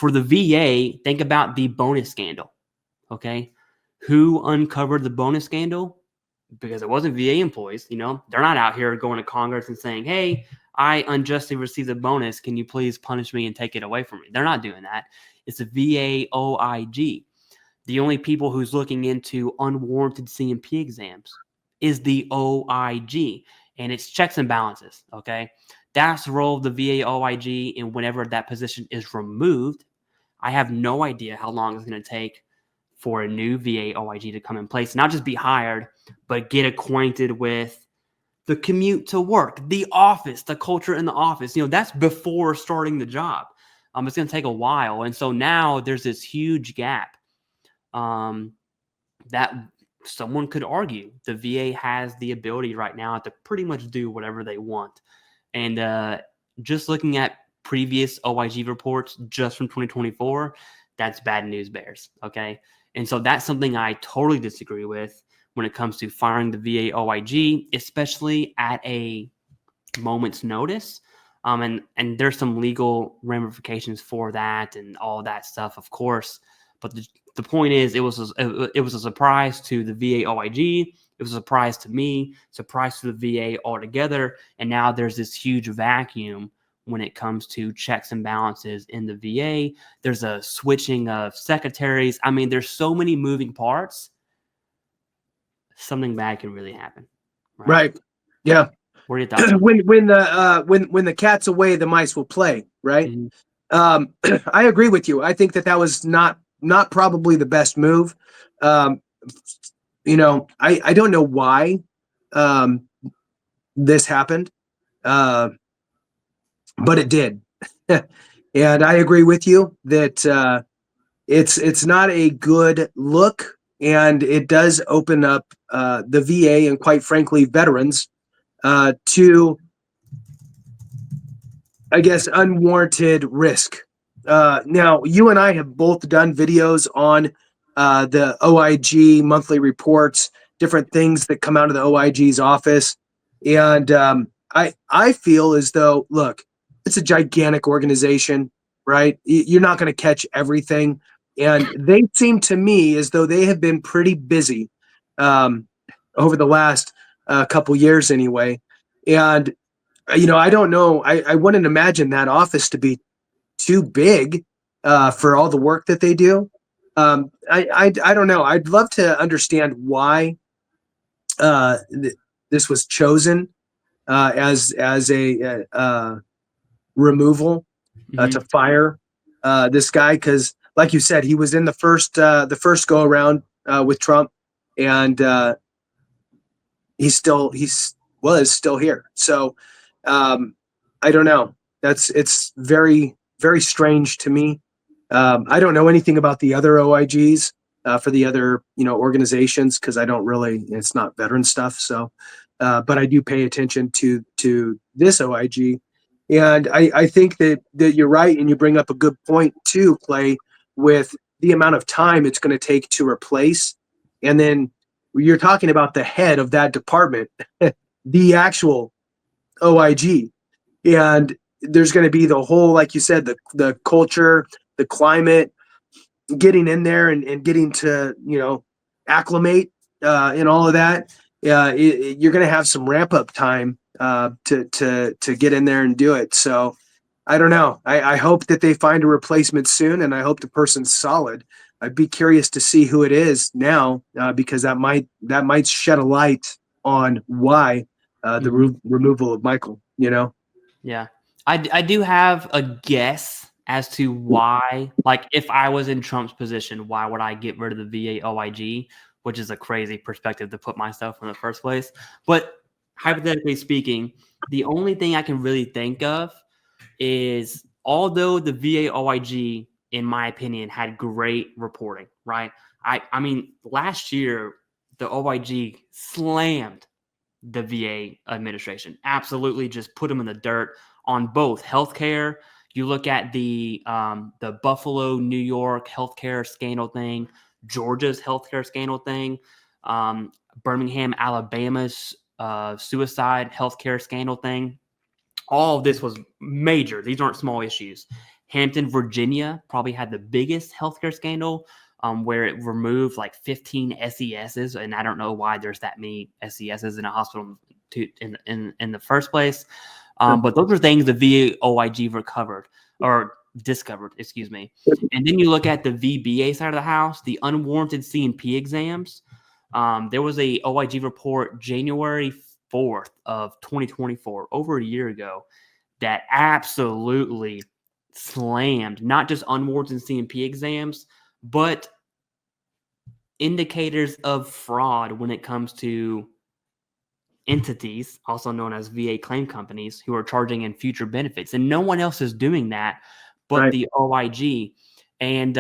For the VA, think about the bonus scandal. Okay. Who uncovered the bonus scandal? Because it wasn't VA employees. You know, they're not out here going to Congress and saying, hey, I unjustly received a bonus. Can you please punish me and take it away from me? They're not doing that. It's a VA OIG. The only people who's looking into unwarranted CMP exams is the OIG, and it's checks and balances. Okay. That's the role of the VA OIG. And whenever that position is removed, I have no idea how long it's going to take for a new VA OIG to come in place, not just be hired, but get acquainted with the commute to work, the office, the culture in the office. You know, that's before starting the job. It's going to take a while. And so now there's this huge gap that someone could argue the VA has the ability right now to pretty much do whatever they want. And just looking at previous OIG reports just from 2024, that's bad news bears. Okay. And so that's something I totally disagree with when it comes to firing the VA OIG, especially at a moment's notice. And there's some legal ramifications for that and all that stuff, of course. But the point is, it was a surprise to the VA OIG. It was a surprise to me, surprise to the VA altogether. And now there's this huge vacuum when it comes to checks and balances in the VA. There's a switching of secretaries. I mean, there's so many moving parts. Something bad can really happen. Right. Yeah. What are your thoughts? When the cat's away, the mice will play. Right. Mm-hmm. I agree with you. I think that was not probably the best move. You know, I don't know why this happened, but it did. And I agree with you that it's not a good look, and it does open up the VA and, quite frankly, veterans to, I guess, unwarranted risk. Now, you and I have both done videos on the OIG monthly reports, different things that come out of the OIG's office. And I feel as though, look, it's a gigantic organization, right? You're not going to catch everything. And they seem to me as though they have been pretty busy over the last couple years anyway. And, you know, I don't know. I wouldn't imagine that office to be too big for all the work that they do. I don't know. I'd love to understand why this was chosen as a removal to fire this guy, because, like you said, he was in the first go around with Trump, and he was still here. So I don't know. It's very, very strange to me. I don't know anything about the other OIGs for the other, organizations, because I don't really, it's not veteran stuff. So, but I do pay attention to this OIG. And I think that you're right. And you bring up a good point too, Clay, with the amount of time it's going to take to replace. And then you're talking about the head of that department, the actual OIG. And there's going to be the whole, like you said, the culture, the climate, getting in there and getting to, acclimate and all of that. You're going to have some ramp up time to get in there and do it. So I don't know. I hope that they find a replacement soon, and I hope the person's solid. I'd be curious to see who it is now, because that might shed a light on why the removal of Michael. Yeah, I do have a guess as to why. Like, if I was in Trump's position, why would I get rid of the VA OIG? Which is a crazy perspective to put myself in the first place. But hypothetically speaking, the only thing I can really think of is, although the VA OIG, in my opinion, had great reporting, right? I mean, last year, the OIG slammed the VA administration, absolutely just put them in the dirt on both healthcare. You look at the Buffalo, New York healthcare scandal thing, Georgia's healthcare scandal thing, Birmingham, Alabama's suicide healthcare scandal thing. All of this was major. These aren't small issues. Hampton, Virginia probably had the biggest healthcare scandal, where it removed like 15 SESs, and I don't know why there's that many SESs in a hospital in the first place. But those are things the VA OIG recovered or discovered, excuse me. And then you look at the VBA side of the house, the unwarranted C&P exams. There was a OIG report January 4th of 2024, over a year ago, that absolutely slammed not just unwarranted C&P exams, but indicators of fraud when it comes to entities, also known as VA claim companies, who are charging in future benefits. And no one else is doing that but Right. the OIG. And